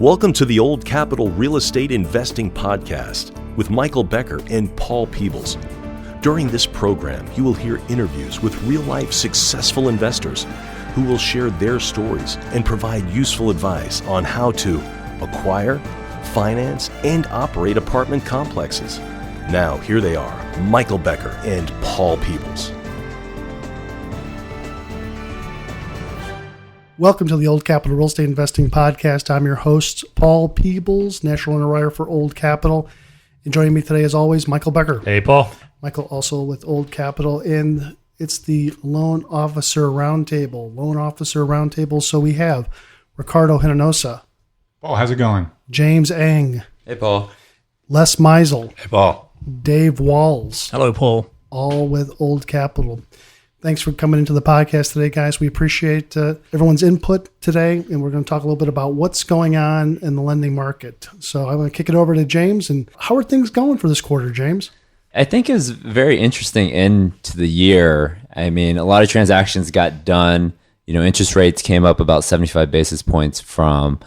Welcome to the Old Capital Real Estate Investing Podcast with Michael Becker and Paul Peebles. During this program, you will hear interviews with real-life successful investors who will share their stories and provide useful advice on how to acquire, finance, and operate apartment complexes. Now, here they are, Michael Becker and Paul Peebles. Welcome to the Old Capital Real Estate Investing Podcast. I'm your host, Paul Peebles, National Underwriter for Old Capital. And joining me today, as always, Michael Becker. Hey, Paul. Michael also with Old Capital, and it's the Loan Officer Roundtable. So we have Ricardo Hinojosa. Paul, how's it going? James Eng. Hey, Paul. Les Meisel. Hey, Paul. Dave Walls. Hello, Paul. All with Old Capital. Thanks for coming into the podcast today, guys. We appreciate everyone's input today, and we're going to talk a little bit about what's going on in the lending market. So I'm going to kick it over to James. And how are things going for this quarter, James? I think it was very interesting end to the year. I mean, a lot of transactions got done. You know, interest rates came up about 75 basis points from,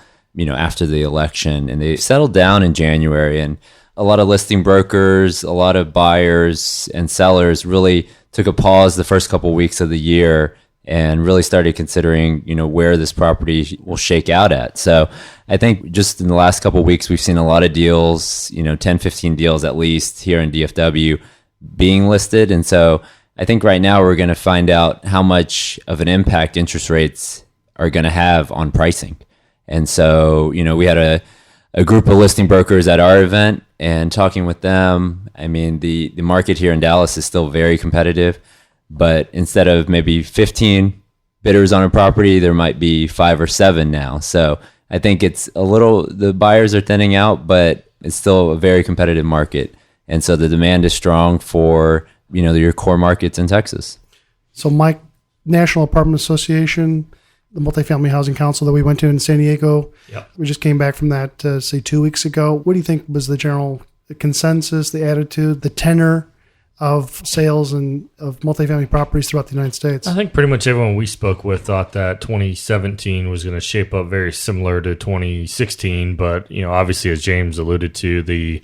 after the election, and they settled down in January. And a lot of listing brokers, a lot of buyers and sellers really took a pause the first couple of weeks of the year and really started considering, where this property will shake out at. So I think just in the last couple of weeks, we've seen a lot of deals, 10, 15 deals at least here in DFW being listed. And so I think right now we're going to find out how much of an impact interest rates are going to have on pricing. And so, we had a group of listing brokers at our event, and talking with them, I mean, the market here in Dallas is still very competitive, but instead of maybe 15 bidders on a property, there might be 5 or 7 now. So I think it's the buyers are thinning out, but it's still a very competitive market. And so the demand is strong for, your core markets in Texas. So Mike, National Apartment Association, the Multifamily Housing Council that we went to in San Diego. Yep. We just came back from that, say 2 weeks ago. What do you think was the general consensus, the attitude, the tenor of sales and of multifamily properties throughout the United States? I think pretty much everyone we spoke with thought that 2017 was going to shape up very similar to 2016. But, obviously, as James alluded to, the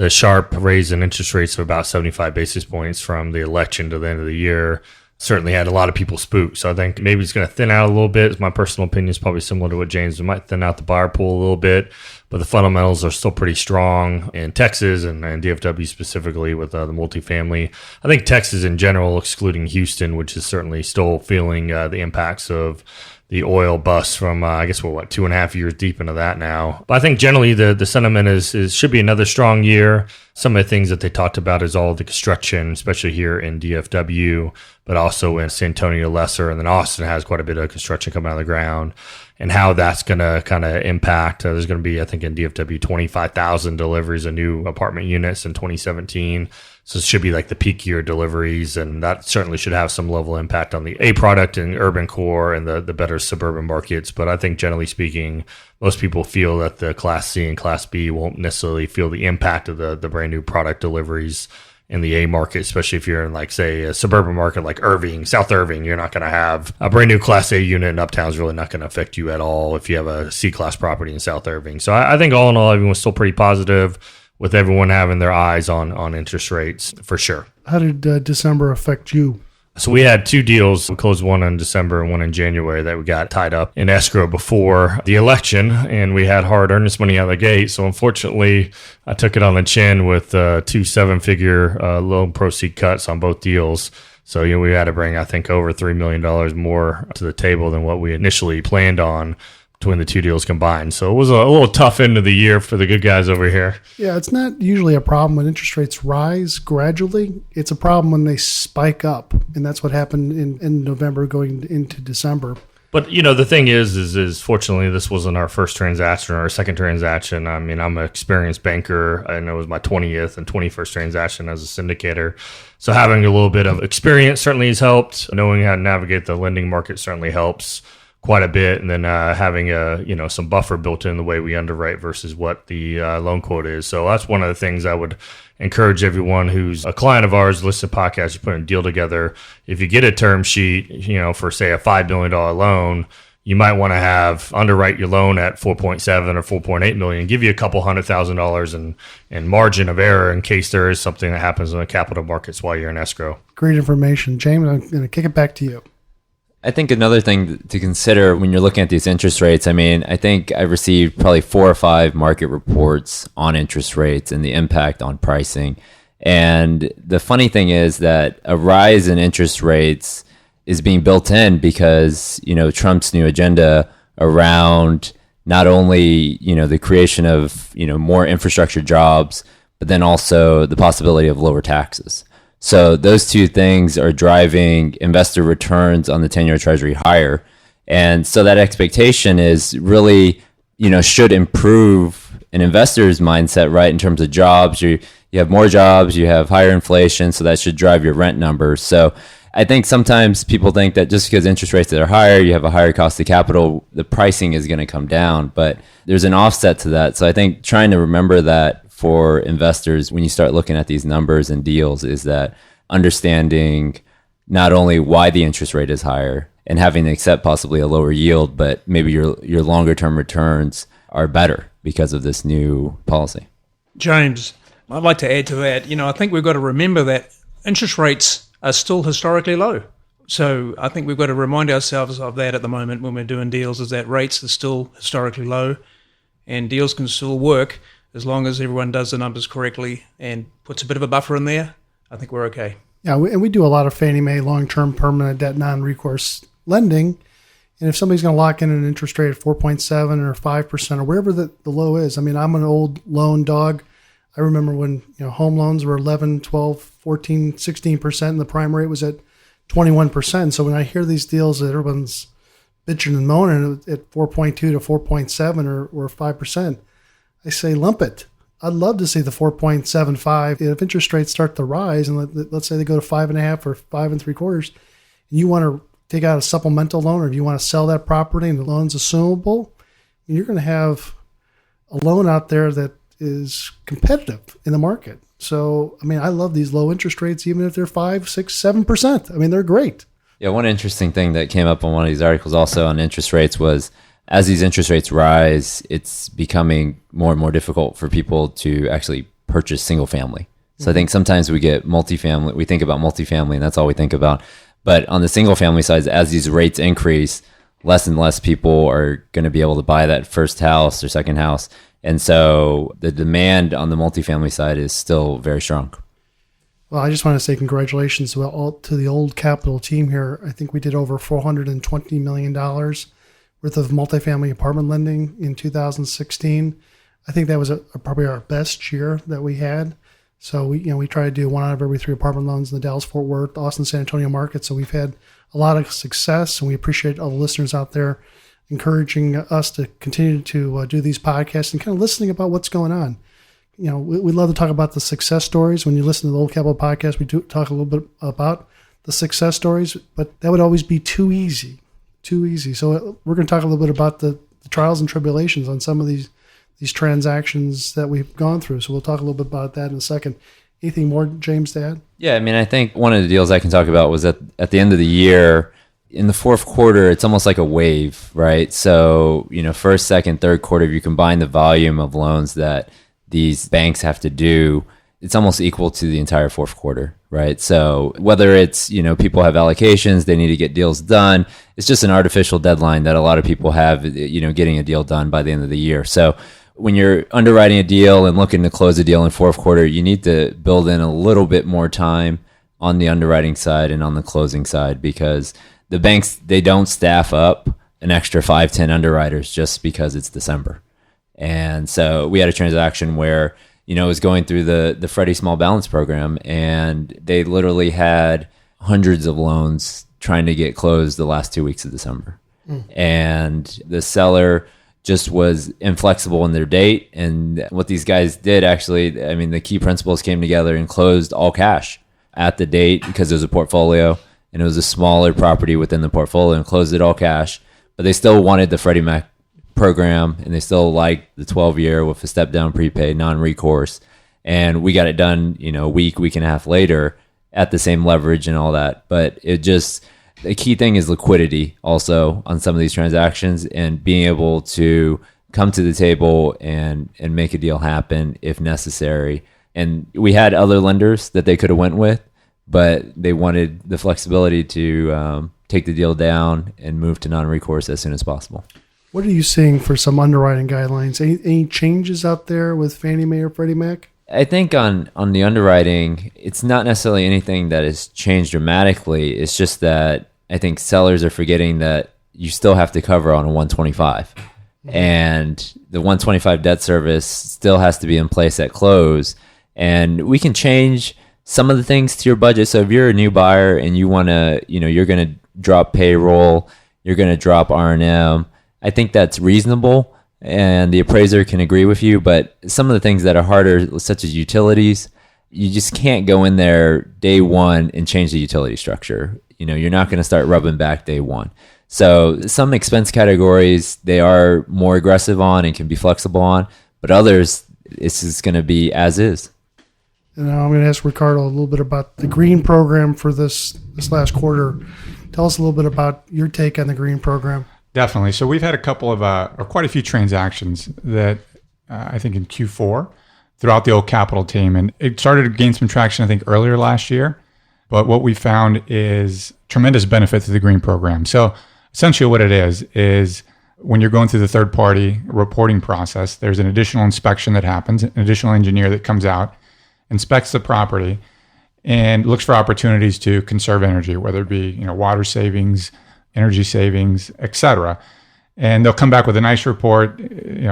sharp raise in interest rates of about 75 basis points from the election to the end of the year certainly had a lot of people spooked. So I think maybe it's going to thin out a little bit. My personal opinion is probably similar to what James. It might thin out the buyer pool a little bit, but the fundamentals are still pretty strong in Texas and DFW specifically with the multifamily. I think Texas in general, excluding Houston, which is certainly still feeling the impacts of the oil bust from, I guess we're 2.5 years deep into that now. But I think generally the sentiment is should be another strong year. Some of the things that they talked about is all of the construction, especially here in DFW, but also in San Antonio Lesser, and then Austin has quite a bit of construction coming out of the ground, and how that's going to kind of impact. There's going to be, I think, in DFW, 25,000 deliveries of new apartment units in 2017. So it should be like the peak year deliveries, and that certainly should have some level of impact on the A product and urban core and the better suburban markets. But I think generally speaking, most people feel that the Class C and Class B won't necessarily feel the impact of the brand new product deliveries in the A market, especially if you're in, like, say, a suburban market like Irving, South Irving. You're not going to have a brand new Class A unit in Uptown is really not going to affect you at all if you have a C-class property in South Irving. So I think all in all, everyone's still pretty positive, with everyone having their eyes on interest rates for sure. How did December affect you? So we had 2 deals. We closed one in December and one in January that we got tied up in escrow before the election, and we had hard earnest money out of the gate. So unfortunately, I took it on the chin with 2 7-figure loan proceed cuts on both deals. So we had to bring, I think, over $3 million more to the table than what we initially planned on between the 2 deals combined. So it was a little tough end of the year for the good guys over here. Yeah, it's not usually a problem when interest rates rise gradually. It's a problem when they spike up, and that's what happened in November going into December. But, the thing is fortunately this wasn't our first transaction or our second transaction. I mean, I'm an experienced banker, and it was my 20th and 21st transaction as a syndicator. So having a little bit of experience certainly has helped. Knowing how to navigate the lending market certainly helps quite a bit, and then having some buffer built in the way we underwrite versus what the loan quote is. So that's one of the things I would encourage everyone who's a client of ours, listen to podcasts, you put a deal together. If you get a term sheet, for say a $5 million loan, you might want to underwrite your loan at 4.7 or 4.8 million, give you a couple $100,000 in margin of error in case there is something that happens in the capital markets while you're in escrow. Great information. James, I'm going to kick it back to you. I think another thing to consider when you're looking at these interest rates, I think I've received probably 4 or 5 market reports on interest rates and the impact on pricing. And the funny thing is that a rise in interest rates is being built in because, Trump's new agenda around not only, the creation of, more infrastructure jobs, but then also the possibility of lower taxes. So those two things are driving investor returns on the 10-year Treasury higher. And so that expectation is really, should improve an investor's mindset, right? In terms of jobs, you have more jobs, you have higher inflation, so that should drive your rent numbers. So I think sometimes people think that just because interest rates are higher, you have a higher cost of capital, the pricing is going to come down. But there's an offset to that. So I think trying to remember that for investors when you start looking at these numbers and deals is that understanding not only why the interest rate is higher and having to accept possibly a lower yield, but maybe your longer term returns are better because of this new policy. James, I'd like to add to that. I think we've got to remember that interest rates are still historically low. So I think we've got to remind ourselves of that at the moment when we're doing deals, is that rates are still historically low and deals can still work as long as everyone does the numbers correctly and puts a bit of a buffer in there. I think we're okay. Yeah, and we do a lot of Fannie Mae long-term permanent debt non-recourse lending. And if somebody's going to lock in an interest rate at 4.7 or 5% or wherever the low is, I'm an old loan dog. I remember when home loans were 11, 12, 14, 16%, and the prime rate was at 21%. So when I hear these deals that everyone's bitching and moaning at 4.2 to 4.7 or 5%, I say lump it. I'd love to see the 4.75. If interest rates start to rise, and let's say they go to 5.5 or 5 3/4, and you want to take out a supplemental loan, or do you want to sell that property and the loan's assumable, you're going to have a loan out there that is competitive in the market. So, I love these low interest rates, even if they're 5, 6, 7%. They're great. Yeah, one interesting thing that came up on one of these articles also on interest rates was as these interest rates rise, it's becoming more and more difficult for people to actually purchase single family. So I think sometimes we think about multifamily and that's all we think about. But on the single family side, as these rates increase, less and less people are going to be able to buy that first house or second house. And so the demand on the multifamily side is still very strong. Well, I just want to say congratulations to the Old Capital team here. I think we did over $420 million worth of multifamily apartment lending in 2016. I think that was probably our best year that we had. So we try to do 1 out of every 3 apartment loans in the Dallas-Fort Worth, Austin, San Antonio market. So we've had a lot of success, and we appreciate all the listeners out there encouraging us to continue to do these podcasts and kind of listening about what's going on. We love to talk about the success stories. When you listen to the Old Capital podcast, we do talk a little bit about the success stories, but that would always be too easy. So we're going to talk a little bit about the trials and tribulations on some of these transactions that we've gone through. So we'll talk a little bit about that in a second. Anything more, James, to add? Yeah, I think one of the deals I can talk about was at the end of the year, in the fourth quarter, it's almost like a wave, right? So, first, second, third quarter, if you combine the volume of loans that these banks have to do, it's almost equal to the entire fourth quarter, right? So whether it's, people have allocations, they need to get deals done, it's just an artificial deadline that a lot of people have, getting a deal done by the end of the year. So when you're underwriting a deal and looking to close a deal in fourth quarter, you need to build in a little bit more time on the underwriting side and on the closing side, because the banks, they don't staff up an extra 5-10 underwriters just because it's December. And so we had a transaction where, it was going through the Freddie Small Balance program, and they literally had hundreds of loans trying to get closed the last 2 weeks of December. And the seller just was inflexible in their date. And what these guys did actually, the key principals came together and closed all cash at the date because it was a portfolio and it was a smaller property within the portfolio, and closed it all cash. But they still wanted the Freddie Mac program, and they still liked the 12-year with a step-down prepaid, non-recourse. And we got it done, a week and a half later at the same leverage and all that. But it just The key thing is liquidity also on some of these transactions, and being able to come to the table and make a deal happen if necessary. And we had other lenders that they could have went with, but they wanted the flexibility to take the deal down and move to non-recourse as soon as possible. What are you seeing for some underwriting guidelines? Any changes out there with Fannie Mae or Freddie Mac? I think on the underwriting, it's not necessarily anything that has changed dramatically. It's just that I think sellers are forgetting that you still have to cover on a 125. And the 125 debt service still has to be in place at close. And we can change some of the things to your budget. So if you're a new buyer and you want to, you're going to drop payroll, you're going to drop R&M, I think that's reasonable. And the appraiser can agree with you, but some of the things that are harder, such as utilities, you just can't go in there day one and change the utility structure. You're not going to start rubbing back day one. So some expense categories, they are more aggressive on and can be flexible on, but others, it's just going to be as is. And now I'm going to ask Ricardo a little bit about the Green Program for this last quarter. Tell us a little bit about your take on the Green Program. Definitely. So we've had a couple of, or quite a few transactions that I think in Q4 throughout the old capital team. And it started to gain some traction, I think, earlier last year. But what we found is tremendous benefit to the Green Program. So essentially what it is when you're going through the third-party reporting process, there's an additional inspection that happens, an additional engineer that comes out, inspects the property, and looks for opportunities to conserve energy, whether it be water savings, energy savings, etc. And they'll come back with a nice report,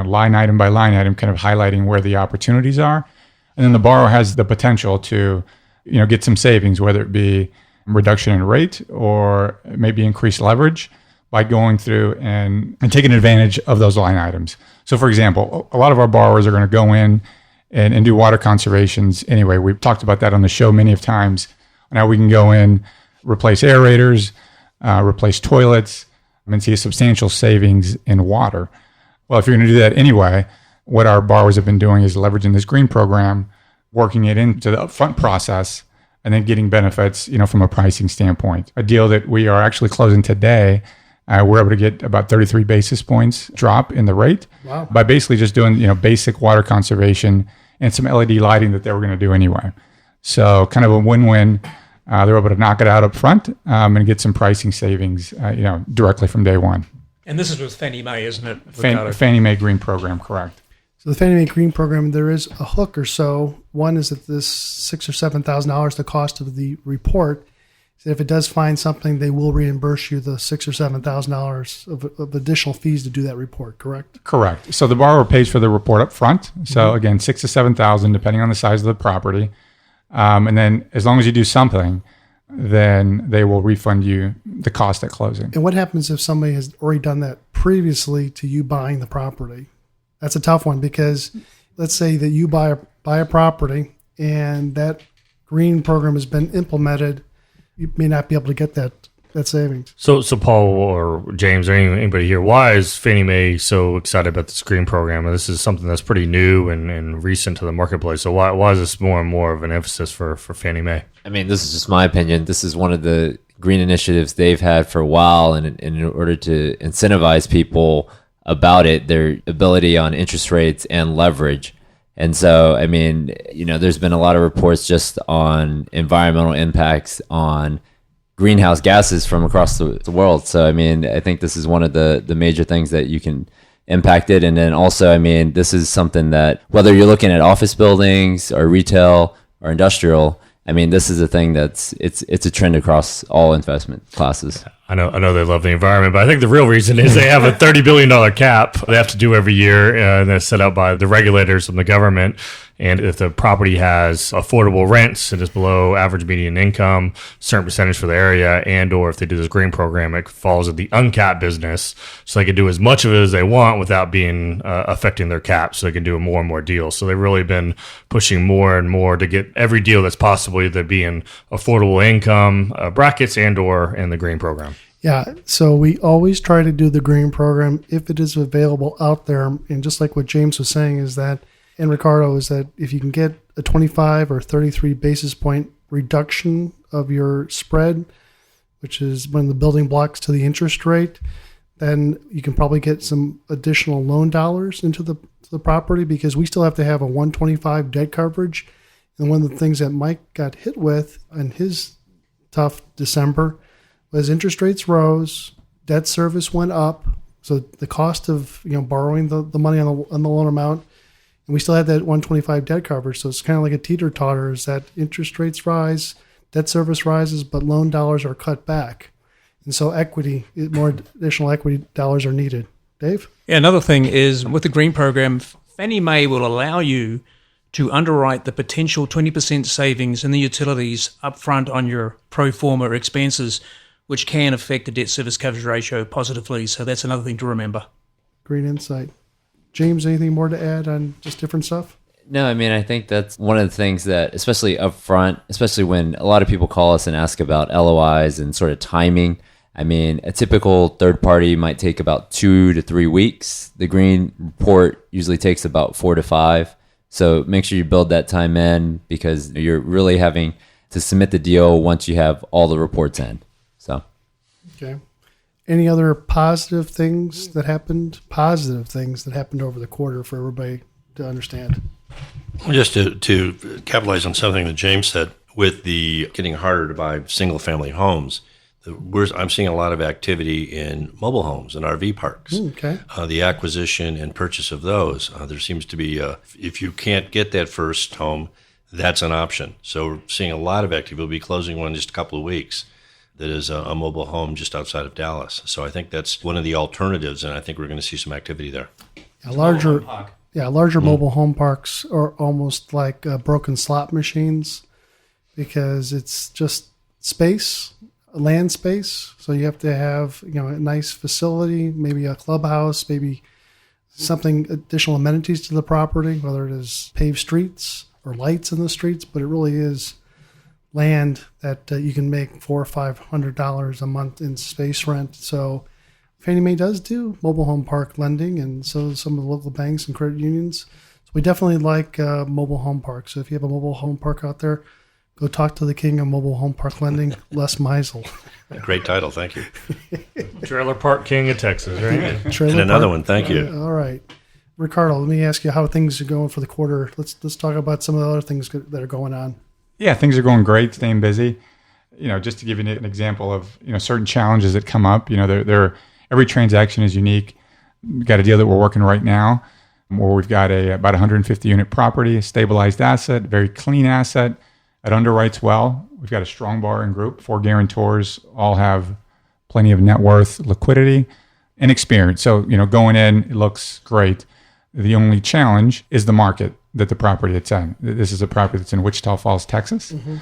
line item by line item, kind of highlighting where the opportunities are. And then the borrower has the potential to, get some savings, whether it be reduction in rate or maybe increased leverage by going through and taking advantage of those line items. So for example, a lot of our borrowers are going to go in and do water conservations anyway. We've talked about that on the show many of times. Now we can go in, replace aerators, replace toilets, and see a substantial savings in water. Well, if you're going to do that anyway, what our borrowers have been doing is leveraging this Green Program, working it into the upfront process, and then getting benefits, from a pricing standpoint. A deal that we are actually closing today, we're able to get about 33 basis points drop in the rate. Wow. By basically just doing, basic water conservation and some LED lighting that they were going to do anyway. So kind of a win-win. They're able to knock it out up front and get some pricing savings, directly from day one. And this is with Fannie Mae, isn't it, Ricardo? Fannie Mae Green Program, correct. So the Fannie Mae Green Program, there is a hook or so. One is that this $6,000 or $7,000, the cost of the report. So if it does find something, they will reimburse you the $6,000 or $7,000 of additional fees to do that report, correct? Correct. So the borrower pays for the report up front. So again, $6,000 to $7,000, depending on the size of the property. And then as long as you do something, then they will refund you the cost at closing. And what happens if somebody has already done that previously to you buying the property? That's a tough one, because let's say that you buy a property and that Green Program has been implemented. You may not be able to get that savings. So Paul or James or anybody here, why is Fannie Mae so excited about this Green Program? And this is something that's pretty new and recent to the marketplace. So why is this more and more of an emphasis for Fannie Mae? I mean, this is just my opinion. This is one of the green initiatives they've had for a while, and in order to incentivize people about it, their ability on interest rates and leverage. And so, I mean, there's been a lot of reports just on environmental impacts on greenhouse gases from across the world. So, I mean, I think this is one of the major things that you can impact it. And then also, I mean, this is something that whether you're looking at office buildings or retail or industrial, I mean, this is a thing it's a trend across all investment classes. I know they love the environment, but I think the real reason is they have a $30 billion cap they have to do every year, and that's set out by the regulators and the government. And if the property has affordable rents and is below average median income, certain percentage for the area, and or if they do this Green Program, it falls in the uncapped business, so they can do as much of it as they want without being affecting their cap, so they can do more and more deals. So they've really been pushing more and more to get every deal that's possible either be in affordable income brackets and or in the Green Program. Yeah, so we always try to do the Green Program if it is available out there. And just like what James was saying is that, and Ricardo, is that if you can get a 25 or 33 basis point reduction of your spread, which is one of the building blocks to the interest rate, then you can probably get some additional loan dollars into the property, because we still have to have a 125 debt coverage. And one of the things that Mike got hit with in his tough December was interest rates rose, debt service went up. So the cost of borrowing the money on the loan amount, and we still had that 125 debt coverage. So it's kind of like a teeter-totter, is that interest rates rise, debt service rises, but loan dollars are cut back. And so more additional equity dollars are needed. Dave? Yeah, another thing is with the Green Program, Fannie Mae will allow you to underwrite the potential 20% savings in the utilities upfront on your pro forma expenses, which can affect the debt service coverage ratio positively. So that's another thing to remember. Great insight. James, anything more to add on just different stuff? No, I mean, I think that's one of the things that, especially up front, especially when a lot of people call us and ask about LOIs and sort of timing. I mean, a typical third party might take about 2 to 3 weeks. The Green Report usually takes about 4 to 5. So make sure you build that time in, because you're really having to submit the deal once you have all the reports in. So, okay. Any other positive things that happened over the quarter for everybody to understand? Just to capitalize on something that James said, with the getting harder to buy single-family homes, I'm seeing a lot of activity in mobile homes and RV parks. Okay. The acquisition and purchase of those, there seems to be, if you can't get that first home, that's an option. So we're seeing a lot of activity. We'll be closing one in just a couple of weeks that is a mobile home just outside of Dallas. So I think that's one of the alternatives, and I think we're going to see some activity there. Larger mobile home parks are almost like broken slot machines, because it's just space, land space. So you have to have a nice facility, maybe a clubhouse, maybe something additional amenities to the property, whether it is paved streets or lights in the streets. But it really is land that you can make $400 or $500 a month in space rent. So Fannie Mae does do mobile home park lending, and so some of the local banks and credit unions. So we definitely like mobile home parks. So if you have a mobile home park out there, go talk to the king of mobile home park lending, Les Meisel. Great title, thank you. Trailer Park King of Texas, right? And another one, thank you. All right. Ricardo, let me ask you how things are going for the quarter. Let's talk about some of the other things that are going on. Yeah, things are going great, staying busy. Just to give you an example of, certain challenges that come up, every transaction is unique. We've got a deal that we're working right now where we've got about 150 unit property, a stabilized asset, very clean asset. It underwrites well. We've got a strong borrowing group. 4 guarantors, all have plenty of net worth, liquidity, and experience. So, going in, it looks great. The only challenge is the market that the property it's in. This is a property that's in Wichita Falls, Texas. Mm-hmm.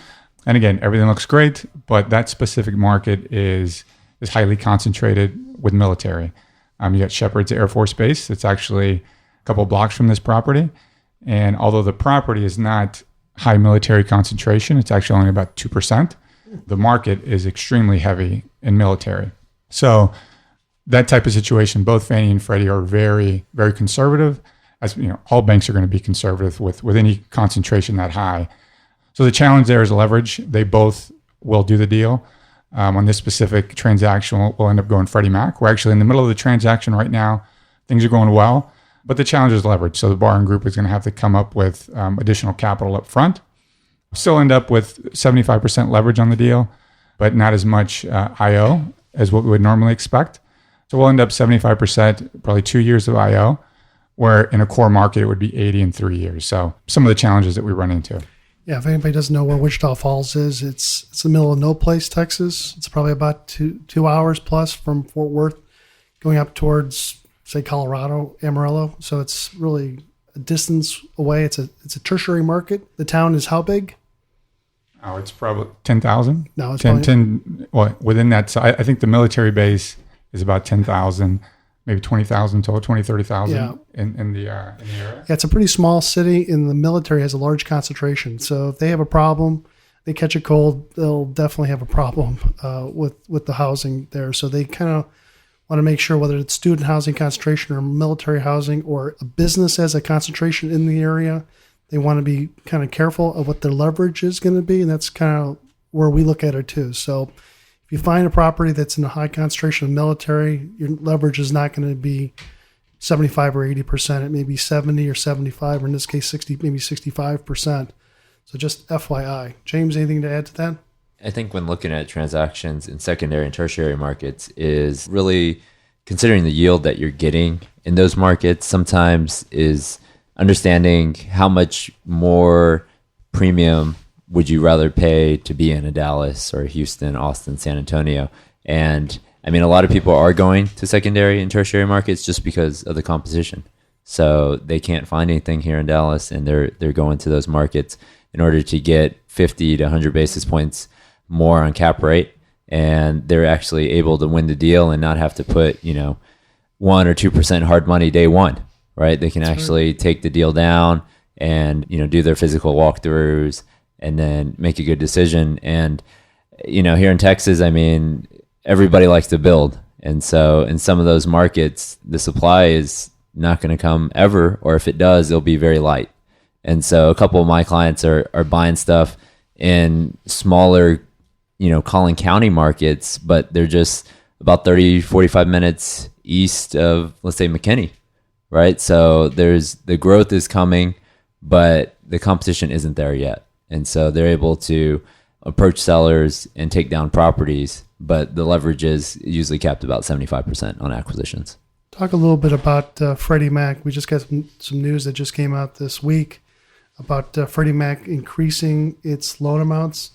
And again, everything looks great, but that specific market is highly concentrated with military. You got Shepherd's Air Force Base. It's actually a couple blocks from this property. And although the property is not high military concentration, it's actually only about 2%. The market is extremely heavy in military. So that type of situation, both Fannie and Freddie are very, very conservative. As all banks are going to be conservative with any concentration that high. So the challenge there is leverage. They both will do the deal. On this specific transaction, we'll end up going Freddie Mac. We're actually in the middle of the transaction right now. Things are going well, but the challenge is leverage. So the borrowing group is going to have to come up with additional capital up front. Still end up with 75% leverage on the deal, but not as much IO as what we would normally expect. So we'll end up 75%, probably 2 years of IO, where in a core market, it would be 80 in 3 years. So some of the challenges that we run into. Yeah, if anybody doesn't know where Wichita Falls is, it's the middle of no place, Texas. It's probably about two hours plus from Fort Worth, going up towards, say, Colorado, Amarillo. So it's really a distance away. It's a tertiary market. The town is how big? Oh, it's probably 10,000. No, it's 10. Well, within that, so I think the military base is about 10,000. Maybe 20,000 total, 20, 30,000 in the area. Yeah, it's a pretty small city, and the military has a large concentration. So if they have a problem, they catch a cold, they'll definitely have a problem with the housing there. So they kind of want to make sure whether it's student housing concentration or military housing or a business has a concentration in the area, they want to be kind of careful of what their leverage is going to be. And that's kind of where we look at it too. So if you find a property that's in a high concentration of military, your leverage is not going to be 75 or 80%. It may be 70 or 75, or in this case, 60, maybe 65%. So just FYI. James, anything to add to that? I think when looking at transactions in secondary and tertiary markets is really considering the yield that you're getting in those markets. Sometimes is understanding how much more premium would you rather pay to be in a Dallas or Houston, Austin, San Antonio. And I mean, a lot of people are going to secondary and tertiary markets just because of the competition. So they can't find anything here in Dallas, and they're going to those markets in order to get 50 to 100 basis points more on cap rate. And they're actually able to win the deal and not have to put, 1 or 2% hard money day one, right? They can actually take the deal down and, do their physical walkthroughs and then make a good decision. And, here in Texas, I mean, everybody likes to build. And so in some of those markets, the supply is not going to come ever, or if it does, it'll be very light. And so a couple of my clients are buying stuff in smaller, Collin County markets, but they're just about 30, 45 minutes east of, let's say, McKinney, right? So the growth is coming, but the competition isn't there yet. And so they're able to approach sellers and take down properties, but the leverage is usually capped about 75% on acquisitions. Talk a little bit about Freddie Mac. We just got some news that just came out this week about Freddie Mac increasing its loan amounts.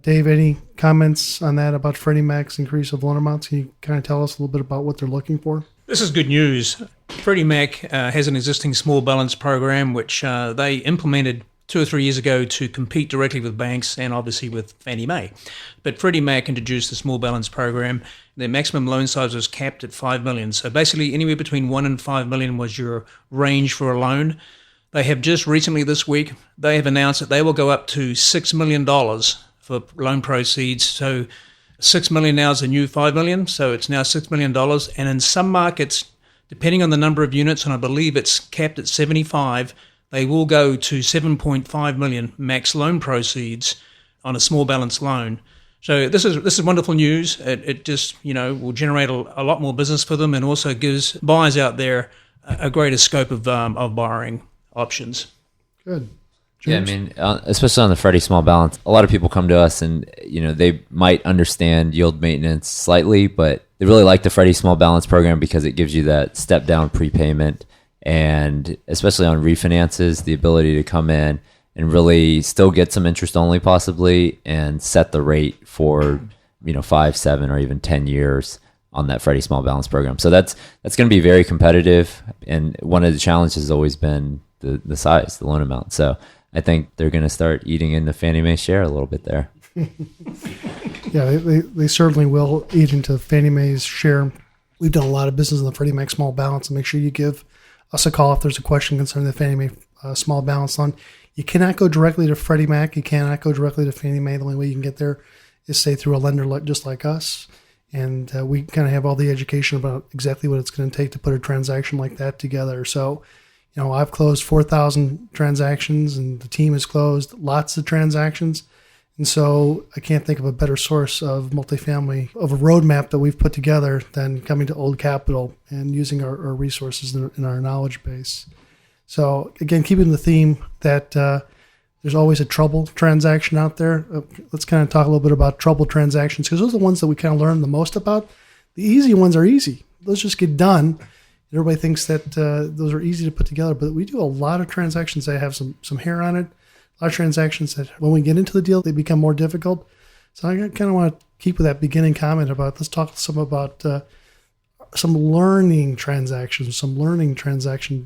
Dave, any comments on that about Freddie Mac's increase of loan amounts? Can you kind of tell us a little bit about what they're looking for? This is good news. Freddie Mac has an existing small balance program, which they implemented 2 or 3 years ago to compete directly with banks and obviously with Fannie Mae. But Freddie Mac introduced the small balance program. Their maximum loan size was capped at $5 million. So basically anywhere between $1 and $5 million was your range for a loan. They have just recently this week, they have announced that they will go up to $6 million for loan proceeds. So $6 million now is the new $5 million. So it's now $6 million. And in some markets, depending on the number of units, and I believe it's capped at 75, they will go to 7.5 million max loan proceeds on a small balance loan. So this is wonderful news. It just will generate a lot more business for them, and also gives buyers out there a greater scope of borrowing options. Good. James? James? Yeah, I mean, especially on the Freddie Small Balance, a lot of people come to us and they might understand yield maintenance slightly, but they really like the Freddie Small Balance program because it gives you that step down prepayment. And especially on refinances, the ability to come in and really still get some interest only possibly and set the rate for 5, 7, or even 10 years on that Freddie Small Balance program. So that's going to be very competitive. And one of the challenges has always been the size, the loan amount. So I think they're going to start eating into Fannie Mae share a little bit there. Yeah, they certainly will eat into Fannie Mae's share. We've done a lot of business in the Freddie Mac Small Balance, and make sure you give us a call if there's a question concerning the Fannie Mae Small Balance loan. You cannot go directly to Freddie Mac. You cannot go directly to Fannie Mae. The only way you can get there is, say, through a lender just like us. And we kind of have all the education about exactly what it's going to take to put a transaction like that together. So, I've closed 4,000 transactions, and the team has closed lots of transactions. And so I can't think of a better source of multifamily, of a roadmap that we've put together than coming to Old Capital and using our resources in our knowledge base. So again, keeping the theme that there's always a trouble transaction out there. Let's kind of talk a little bit about trouble transactions, because those are the ones that we kind of learn the most about. The easy ones are easy. Those just get done. Everybody thinks that those are easy to put together, but we do a lot of transactions that have some hair on it. A lot of transactions that when we get into the deal, they become more difficult. So I kind of want to keep with that beginning comment about, let's talk some about some learning transactions,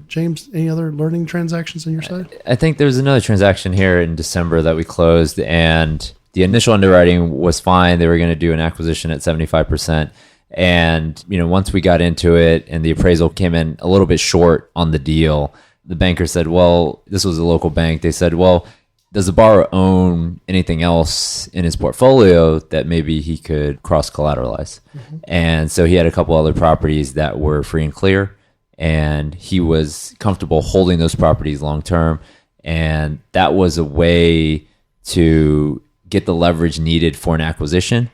James, any other learning transactions on your side? I think there's another transaction here in December that we closed, and the initial underwriting was fine. They were going to do an acquisition at 75%. And, once we got into it and the appraisal came in a little bit short on the deal, the banker said, well, this was a local bank. They said, well, does the borrower own anything else in his portfolio that maybe he could cross collateralize? Mm-hmm. And so he had a couple other properties that were free and clear, and he was comfortable holding those properties long term. And that was a way to get the leverage needed for an acquisition,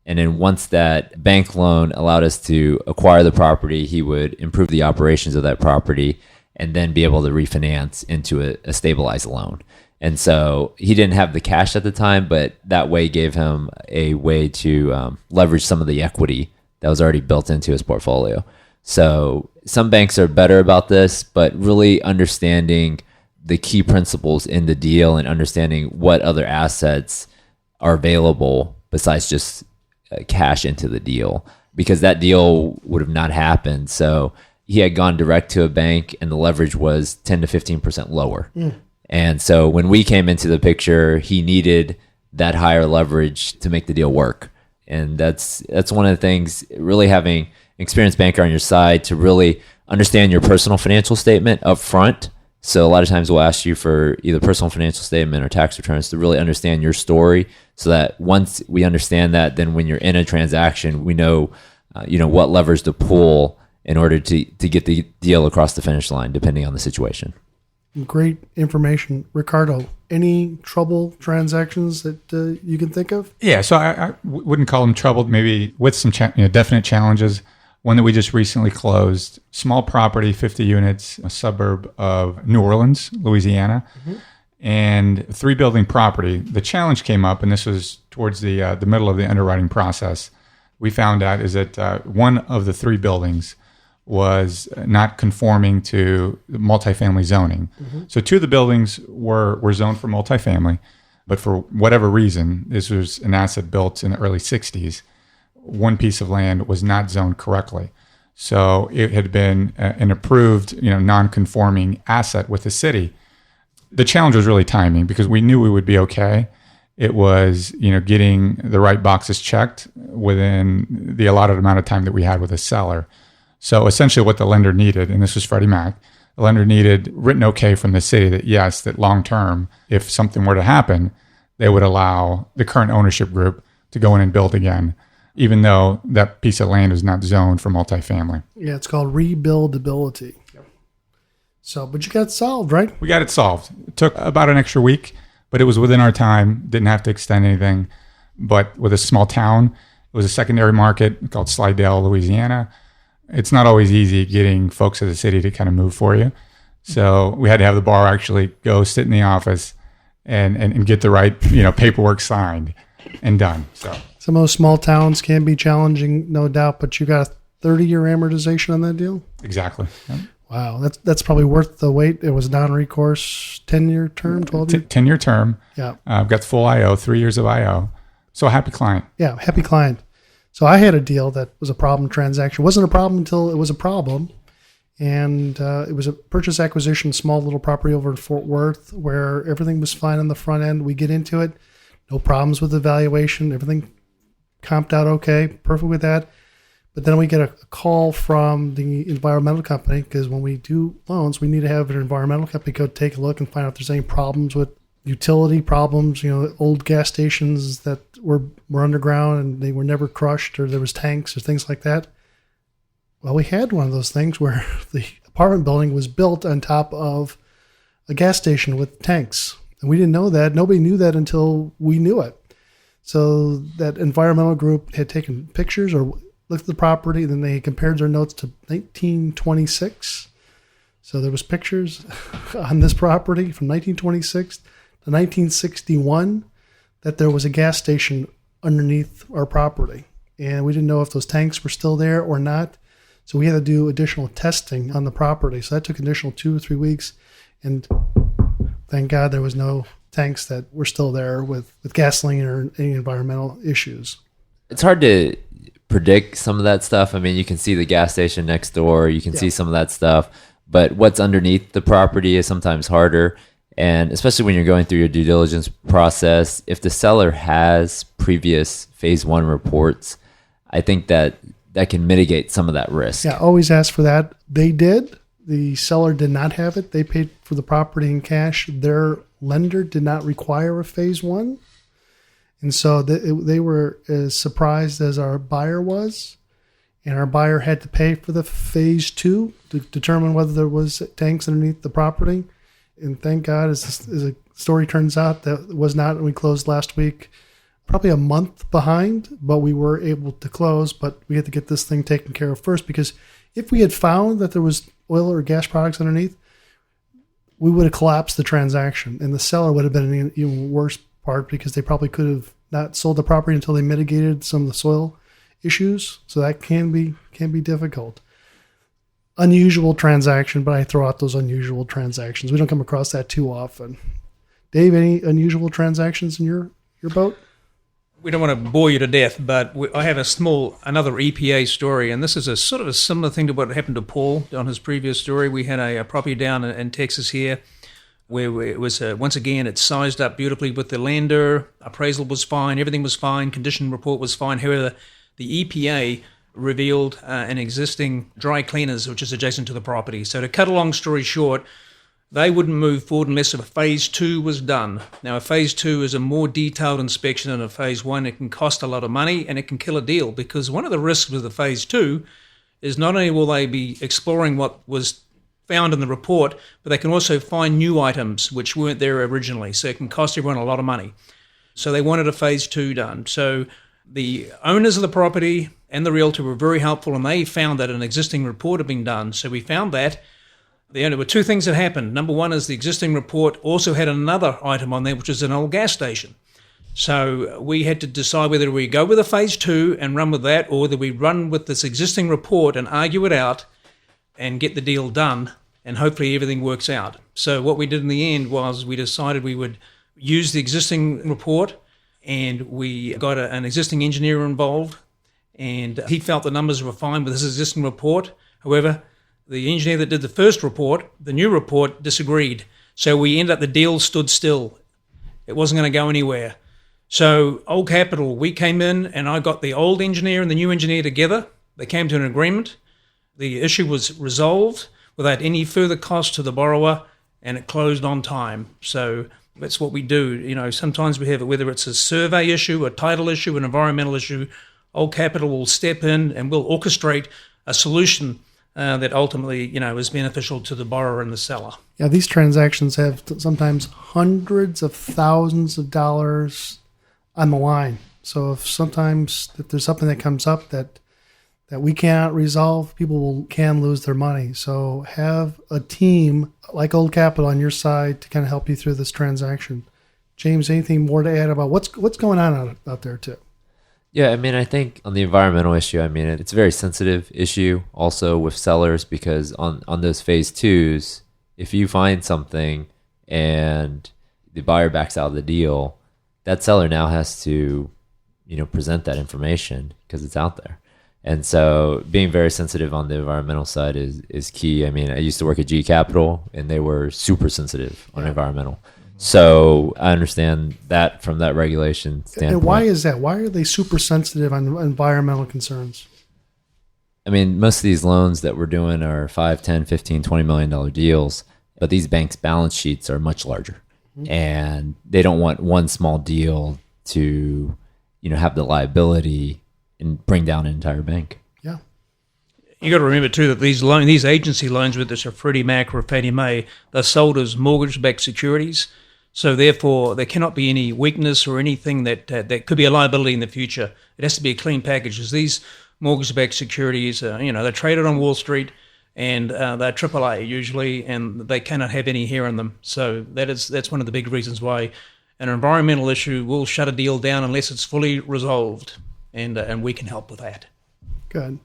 And then once that bank loan allowed us to acquire the property, he would improve the operations of that property and then be able to refinance into a stabilized loan. And so he didn't have the cash at the time, but that way gave him a way to leverage some of the equity that was already built into his portfolio. So some banks are better about this, but really understanding the key principles in the deal and understanding what other assets are available besides just cash into the deal, because that deal would have not happened. So he had gone direct to a bank and the leverage was 10 to 15% lower. And so when we came into the picture, he needed that higher leverage to make the deal work. And that's one of the things, really having an experienced banker on your side to really understand your personal financial statement up front. So a lot of times we'll ask you for either personal financial statement or tax returns to really understand your story, so that once we understand that, then when you're in a transaction, we know, what levers to pull in order to get the deal across the finish line, depending on the situation. Great information. Ricardo, any trouble transactions that you can think of? Yeah, so I wouldn't call them troubled, maybe with some definite challenges. One that we just recently closed, small property, 50 units, a suburb of New Orleans, Louisiana, and 3-building property. The challenge came up, and this was towards the middle of the underwriting process. We found out is that one of the 3 buildings was not conforming to multifamily zoning. So 2 of the buildings were zoned for multifamily, but for whatever reason, this was an asset built in the early 60s. One piece of land was not zoned correctly. So it had been an approved, non-conforming asset with the city. The challenge was really timing, because we knew we would be okay. It was, getting the right boxes checked within the allotted amount of time that we had with the seller. So essentially what the lender needed, and this was Freddie Mac, the lender needed written okay from the city that yes, that long term, if something were to happen, they would allow the current ownership group to go in and build again, even though that piece of land is not zoned for multifamily. Yeah, it's called rebuildability. So, but you got it solved, right? We got it solved. It took about an extra week, but it was within our time. Didn't have to extend anything. But with a small town, it was a secondary market called Slidell, Louisiana. It's not always easy getting folks at the city to kind of move for you. So we had to have the bar actually go sit in the office and get the right paperwork signed and done. So some of those small towns can be challenging, no doubt, but you got a 30-year amortization on that deal? Exactly. Yep. Wow, that's probably worth the wait. It was non-recourse, 10-year term, 12-year? 10-year term. Yeah. I've got the full IO, 3 years of IO. So a happy client. Yeah, happy client. So I had a deal that was a problem transaction. It wasn't a problem until it was a problem. And it was a purchase acquisition, small little property over in Fort Worth, where everything was fine on the front end. We get into it, no problems with the valuation. Everything comped out okay, perfect with that. But then we get a call from the environmental company, because when we do loans, we need to have an environmental company go take a look and find out if there's any problems with utility problems, old gas stations that were underground and they were never crushed, or there was tanks or things like that. Well, we had one of those things where the apartment building was built on top of a gas station with tanks. And we didn't know that. Nobody knew that until we knew it. So that environmental group had taken pictures or looked at the property, and then they compared their notes to 1926. So there was pictures on this property from 1926 to 1961 that there was a gas station underneath our property. And we didn't know if those tanks were still there or not. So we had to do additional testing on the property. So that took an additional 2 or 3 weeks. And thank God there was no tanks that were still there with gasoline or any environmental issues. It's hard to predict some of that stuff. I mean, you can see the gas station next door, you can see some of that stuff, but what's underneath the property is sometimes harder. And especially when you're going through your due diligence process, if the seller has previous phase 1 reports, I think that can mitigate some of that risk. Yeah, always ask for that. They did. The seller did not have it. They paid for the property in cash. Their lender did not require a phase 1. And so they were as surprised as our buyer was. And our buyer had to pay for the phase 2 to determine whether there was tanks underneath the property. And thank God, as the story turns out, that was not. We closed last week probably a month behind, but we were able to close. But we had to get this thing taken care of first, because if we had found that there was oil or gas products underneath, we would have collapsed the transaction, and the seller would have been in an even worse part, because they probably could have not sold the property until they mitigated some of the soil issues. So that can be difficult. Unusual transaction, but I throw out those unusual transactions. We don't come across that too often. Dave, any unusual transactions in your boat? We don't want to bore you to death, but I have another EPA story, and this is a sort of a similar thing to what happened to Paul on his previous story. We had a property down in Texas here, where it was, once again, it's sized up beautifully with the lender. Appraisal was fine. Everything was fine. Condition report was fine. However, the EPA revealed an existing dry cleaners, which is adjacent to the property. So to cut a long story short, they wouldn't move forward unless a phase 2 was done. Now, a phase 2 is a more detailed inspection than a phase 1. It can cost a lot of money, and it can kill a deal, because one of the risks with the phase 2 is not only will they be exploring what was found in the report, but they can also find new items which weren't there originally. So it can cost everyone a lot of money. So they wanted a phase 2 done. So the owners of the property and the realtor were very helpful, and they found that an existing report had been done. So we found that. There were two things that happened. Number one is the existing report also had another item on there, which is an old gas station. So we had to decide whether we go with a phase 2 and run with that, or whether we run with this existing report and argue it out and get the deal done, and hopefully everything works out. So what we did in the end was we decided we would use the existing report, and we got an existing engineer involved, and he felt the numbers were fine with his existing report. However, the engineer that did the first report, the new report, disagreed. So we ended up, the deal stood still. It wasn't going to go anywhere. So Old Capital, we came in, and I got the old engineer and the new engineer together. They came to an agreement. The issue was resolved without any further cost to the borrower, and it closed on time. So that's what we do. You know, sometimes we have, whether it's a survey issue, a title issue, an environmental issue, Old Capital will step in and will orchestrate a solution that ultimately, is beneficial to the borrower and the seller. Yeah, these transactions have sometimes hundreds of thousands of dollars on the line. So if there's something that comes up that we cannot resolve, people can lose their money. So have a team like Old Capital on your side to kind of help you through this transaction. James, anything more to add about what's going on out there too? Yeah, I think on the environmental issue, it's a very sensitive issue also with sellers, because on those phase 2s, if you find something and the buyer backs out of the deal, that seller now has to, present that information because it's out there. And so being very sensitive on the environmental side is key. I used to work at G Capital, and they were super sensitive on environmental. So I understand that from that regulation standpoint. And why is that? Why are they super sensitive on environmental concerns? Most of these loans that we're doing are $5, $10, $15, $20 million deals, but these banks' balance sheets are much larger. Mm-hmm. And they don't want one small deal to, have the liability and bring down an entire bank. Yeah. You got to remember too that these agency loans, whether it's a Freddie Mac or a Fannie Mae, they're sold as mortgage-backed securities. So therefore, there cannot be any weakness or anything that could be a liability in the future. It has to be a clean package. As these mortgage-backed securities, they're traded on Wall Street, and they're AAA usually, and they cannot have any hair on them. So that's one of the big reasons why an environmental issue will shut a deal down unless it's fully resolved, and we can help with that. Good.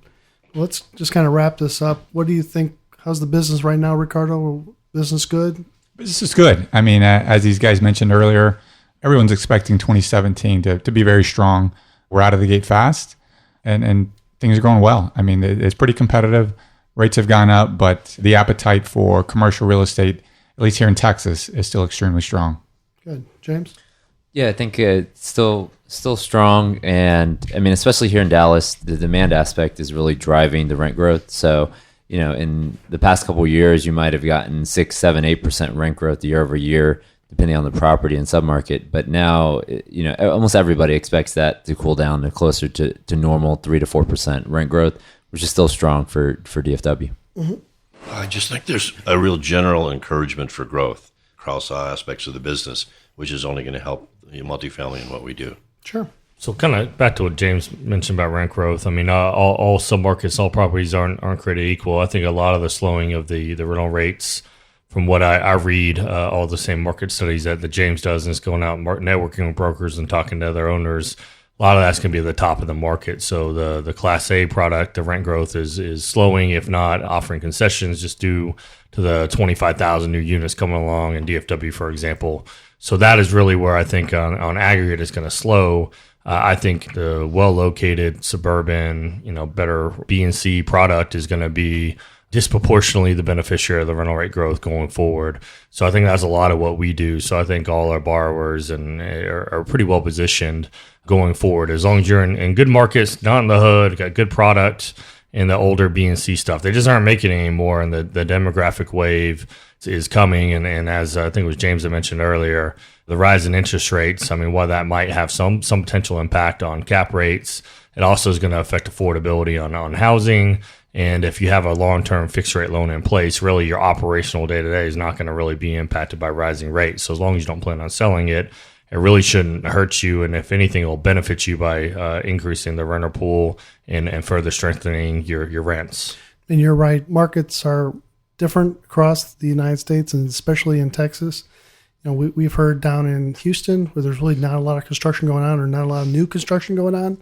Let's just kind of wrap this up. What do you think? How's the business right now, Ricardo? Business good? Business is good. As these guys mentioned earlier, everyone's expecting 2017 to be very strong. We're out of the gate fast, and things are going well. It's pretty competitive. Rates have gone up, but the appetite for commercial real estate, at least here in Texas, is still extremely strong. Good. James? Yeah, I think it's still strong. And especially here in Dallas, the demand aspect is really driving the rent growth. So, in the past couple of years, you might have gotten 6%, 7%, 8% rent growth year over year, depending on the property and submarket. But now, almost everybody expects that to cool down to closer to normal 3% to 4% rent growth, which is still strong for DFW. Mm-hmm. I just think there's a real general encouragement for growth across all aspects of the business, which is only going to help multifamily in what we do. Sure. So kind of back to what James mentioned about rent growth. I mean, all submarkets, all properties aren't created equal. I think a lot of the slowing of the rental rates, from what I read, all the same market studies that James does, and is going out and networking with brokers and talking to other owners. A lot of that's going to be at the top of the market. So the Class A product, the rent growth is slowing, if not offering concessions, just due to the 25,000 new units coming along in DFW, for example. So that is really where I think on aggregate it's going to slow. I think the well-located suburban, better B and C product is going to be disproportionately the beneficiary of the rental rate growth going forward. So I think that's a lot of what we do. So I think all our borrowers are pretty well positioned going forward, as long as you're in good markets, not in the hood, got good product, and the older B and C stuff. They just aren't making it anymore, and the demographic wave is coming. And as I think it was James that mentioned earlier, the rise in interest rates, I mean, while that might have some potential impact on cap rates, it also is going to affect affordability on housing. And if you have a long-term fixed rate loan in place, really your operational day-to-day is not going to really be impacted by rising rates. So as long as you don't plan on selling it, it really shouldn't hurt you. And if anything, it will benefit you by increasing the renter pool and further strengthening your rents. And you're right. Markets are different across the United States, and especially in Texas. We've heard down in Houston, where there's really not a lot of construction going on, or not a lot of new construction going on,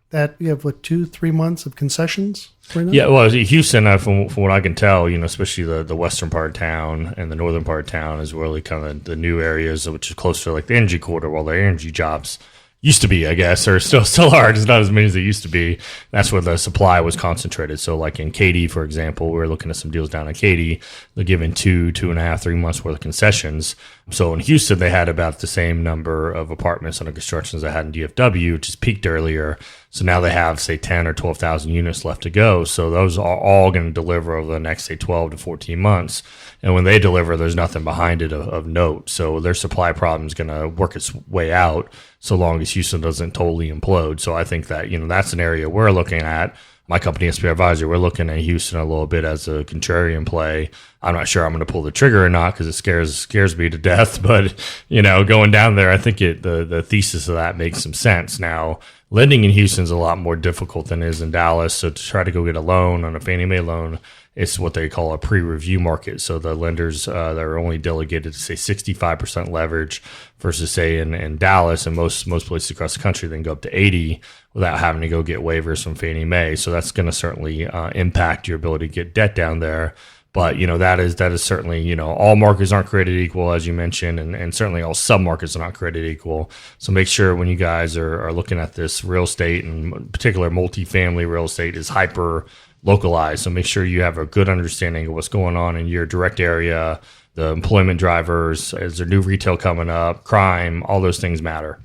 that we have 2-3 months of concessions right now? Yeah, well, Houston, from what I can tell, especially the western part of town and the northern part of town is really kind of the new areas, which is closer to like the energy corridor, while the energy jobs used to be, I guess, or still are. It's not as many as they used to be. That's where the supply was concentrated. So like in Katy, for example, we were looking at some deals down in Katy. They're giving 2.5, 3 months worth of concessions. So in Houston, they had about the same number of apartments under construction as they had in DFW, which is peaked earlier. So now they have, say, 10 or 12,000 units left to go. So those are all going to deliver over the next, say, 12 to 14 months. And when they deliver, there's nothing behind it of note. So their supply problem is going to work its way out so long as Houston doesn't totally implode. So I think that, that's an area we're looking at. My company, SPR Advisor, we're looking at Houston a little bit as a contrarian play. I'm not sure I'm going to pull the trigger or not because it scares me to death. But, going down there, I think the thesis of that makes some sense. Now, lending in Houston is a lot more difficult than it is in Dallas. So to try to go get a loan on a Fannie Mae loan, it's what they call a pre-review market. So the lenders that are only delegated to, say, 65% leverage versus, say, in Dallas and most places across the country, they can go up to 80 without having to go get waivers from Fannie Mae. So that's going to certainly impact your ability to get debt down there. But, that is certainly, all markets aren't created equal, as you mentioned, and certainly all submarkets are not created equal. So make sure when you guys are looking at this, real estate, and in particular multifamily real estate, is hyper localized. So make sure you have a good understanding of what's going on in your direct area, the employment drivers, is there new retail coming up, crime, all those things matter.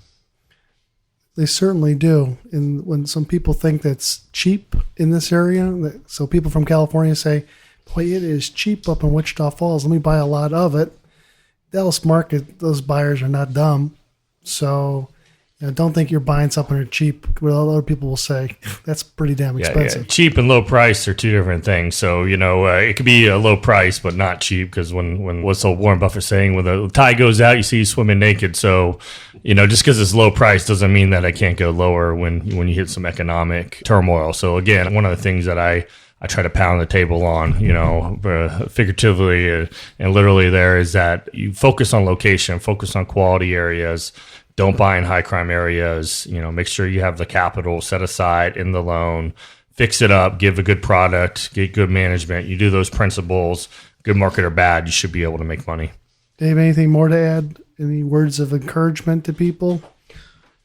They certainly do. And when some people think that's cheap in this area, so people from California say, boy, it is cheap up in Wichita Falls. Let me buy a lot of it. Dallas market, those buyers are not dumb. So don't think you're buying something cheap. Well, other people will say that's pretty damn expensive. Yeah. Cheap and low price are two different things. So, it could be a low price, but not cheap, because when what's old Warren Buffett saying, when the tide goes out, you see you swimming naked. So, just because it's low price doesn't mean that it can't go lower when you hit some economic turmoil. So again, one of the things that I try to pound the table on, figuratively and literally there, is that you focus on location, focus on quality areas. Don't buy in high crime areas. Make sure you have the capital set aside in the loan, fix it up, give a good product, get good management. You do those principles, good market or bad, you should be able to make money. Dave, anything more to add? Any words of encouragement to people?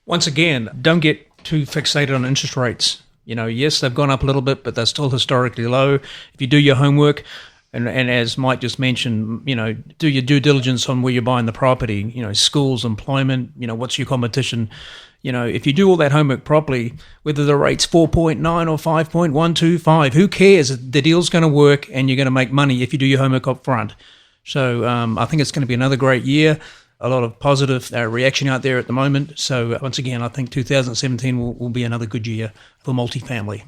Once again, don't get too fixated on interest rates. Yes, they've gone up a little bit, but they're still historically low. If you do your homework, and as Mike just mentioned, do your due diligence on where you're buying the property, schools, employment, what's your competition. If you do all that homework properly, whether the rate's 4.9 or 5.125, who cares? The deal's going to work and you're going to make money if you do your homework up front. So I think it's going to be another great year. A lot of positive reaction out there at the moment. So once again, I think 2017 will be another good year for multifamily.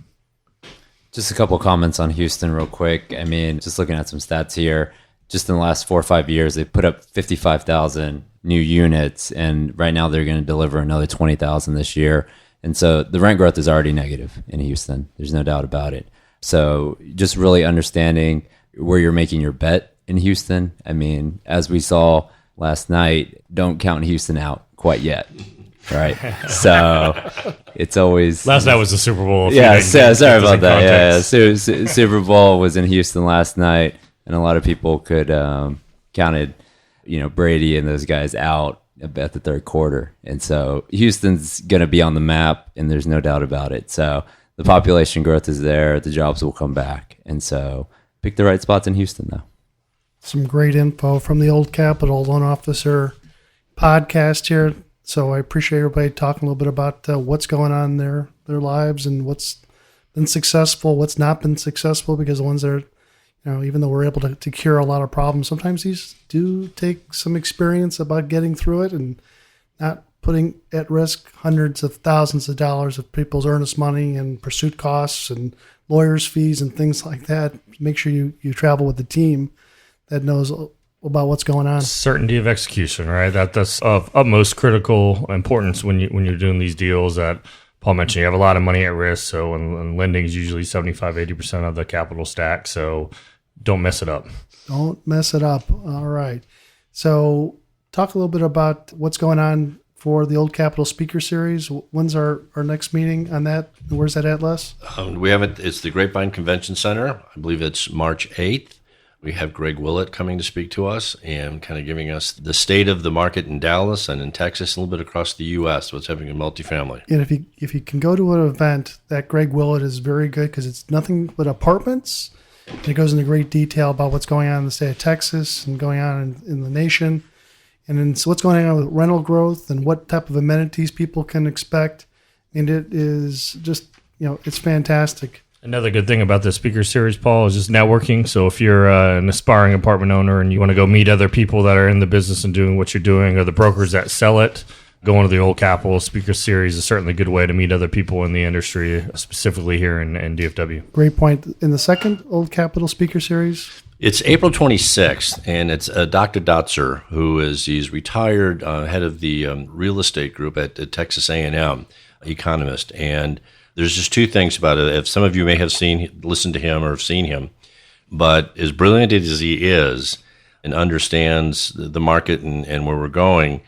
Just a couple comments on Houston real quick. I mean, just looking at some stats here, just in the last 4 or 5 years, they put up 55,000 new units, and right now they're going to deliver another 20,000 this year. And so the rent growth is already negative in Houston. There's no doubt about it. So just really understanding where you're making your bet in Houston. I mean, as we saw last night, don't count Houston out quite yet. Right. So it's always last night was the Super Bowl. Yeah. Sorry about that. Yeah. Super Bowl was in Houston last night, and a lot of people could counted, Brady and those guys out at the third quarter. And so Houston's going to be on the map, and there's no doubt about it. So the population growth is there. The jobs will come back. And so pick the right spots in Houston, though. Some great info from the Old Capital Loan Officer podcast here. So I appreciate everybody talking a little bit about what's going on in their lives and what's been successful, what's not been successful, because the ones that are, even though we're able to cure a lot of problems, sometimes these do take some experience about getting through it and not putting at risk hundreds of thousands of dollars of people's earnest money and pursuit costs and lawyers' fees and things like that. Make sure you travel with the team that knows about what's going on. Certainty of execution, right? That's of utmost critical importance when you're doing these deals. That Paul mentioned, you have a lot of money at risk. So and lending is usually 75-80% of the capital stack. So don't mess it up. Don't mess it up. All right. So talk a little bit about what's going on for the Old Capital Speaker Series. When's our next meeting on that? Where's that at, Les? We have it. It's the Grapevine Convention Center. I believe it's March 8th. We have Greg Willett coming to speak to us and kind of giving us the state of the market in Dallas and in Texas, a little bit across the U.S., what's happening in multifamily. And if you can go to an event, that Greg Willett is very good because it's nothing but apartments. And it goes into great detail about what's going on in the state of Texas and going on in the nation. And then so what's going on with rental growth and what type of amenities people can expect. And it is just, it's fantastic. Another good thing about the speaker series, Paul, is just networking. So if you're an aspiring apartment owner and you want to go meet other people that are in the business and doing what you're doing, or the brokers that sell it, going to the Old Capital Speaker Series is certainly a good way to meet other people in the industry, specifically here in DFW. Great point. In the second Old Capital Speaker Series? It's April 26th, and it's Dr. Dotzer, he's retired head of the real estate group at Texas A&M, economist. And there's just two things about it. If some of you may have listened to him or have seen him, but as brilliant as he is and understands the market and where we're going,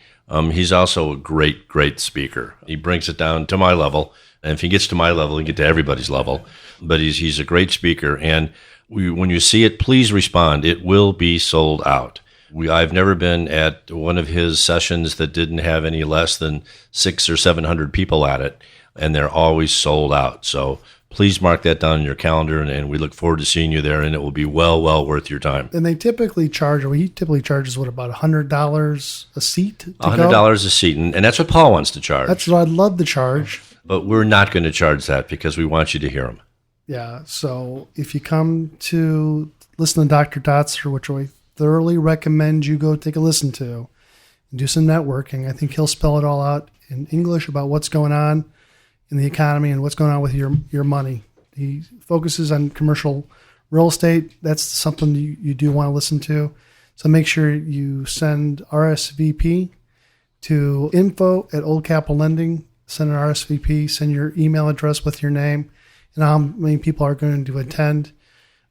he's also a great, great speaker. He brings it down to my level. And if he gets to my level, he can get to everybody's level. But he's a great speaker. And when you see it, please respond. It will be sold out. I've never been at one of his sessions that didn't have any less than 600 or 700 people at it, and they're always sold out. So please mark that down in your calendar, and we look forward to seeing you there, and it will be well worth your time. And he typically charges about $100 a seat to $100 a seat, and that's what Paul wants to charge. That's what I'd love to charge. But we're not going to charge that because we want you to hear him. Yeah, so if you come to listen to Dr. Dotzer, which I thoroughly recommend you go take a listen to and do some networking, I think he'll spell it all out in English about what's going on in the economy and what's going on with your money. He focuses on commercial real estate. That's something you do want to listen to. So make sure you send RSVP to info@Old Capital Lending. Send an RSVP, send your email address with your name and how many people are going to attend.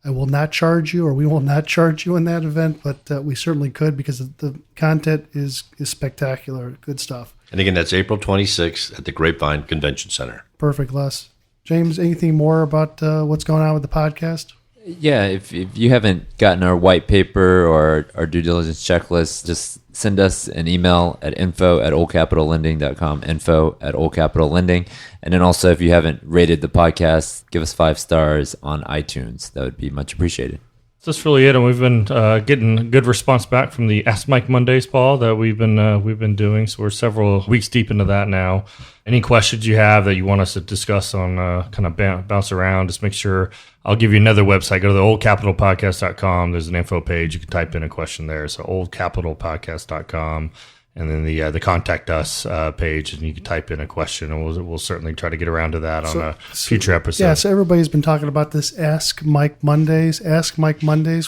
I will not charge you, or we will not charge you in that event, but we certainly could because the content is spectacular. Good stuff. And again, that's April 26th at the Grapevine Convention Center. Perfect, Les. James, anything more about what's going on with the podcast? Yeah, if you haven't gotten our white paper or our due diligence checklist, just send us an email at info@oldcapitallending.com, info@oldcapitallending. And then also, if you haven't rated the podcast, give us 5 stars on iTunes. That would be much appreciated. So that's really it, and we've been getting good response back from the Ask Mike Mondays, Paul, that we've been doing. So we're several weeks deep into that now. Any questions you have that you want us to discuss on, kind of bounce around, just make sure. I'll give you another website. Go to the oldcapitalpodcast.com. There's an info page. You can type in a question there. So oldcapitalpodcast.com. And then the contact us page, and you can type in a question, and we'll certainly try to get around to that on a future episode. Yeah, so everybody's been talking about this Ask Mike Mondays,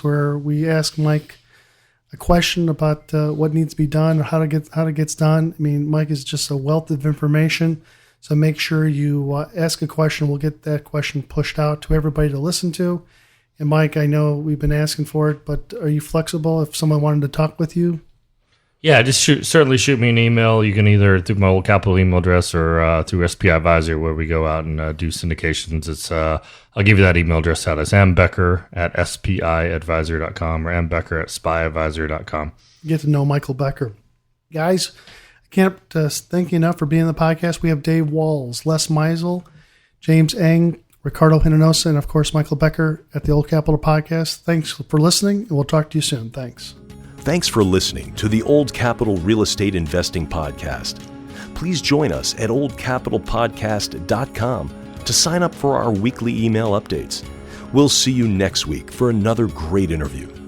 where we ask Mike a question about what needs to be done or how it gets done, I mean, Mike is just a wealth of information. So make sure you ask a question. We'll get that question pushed out to everybody to listen to. And Mike, I know we've been asking for it, but are you flexible if someone wanted to talk with you? Yeah, just certainly shoot me an email. You can either through my Old Capital email address or through SPI Advisor, where we go out and do syndications. It's I'll give you that email address out as mbecker@spiadvisor.com or mbecker@spiadvisor.com. Get to know Michael Becker. Guys, I can't thank you enough for being on the podcast. We have Dave Walls, Les Meisel, James Eng, Ricardo Hinonosa, and of course, Michael Becker at the Old Capital Podcast. Thanks for listening, and we'll talk to you soon. Thanks. Thanks for listening to the Old Capital Real Estate Investing Podcast. Please join us at oldcapitalpodcast.com to sign up for our weekly email updates. We'll see you next week for another great interview.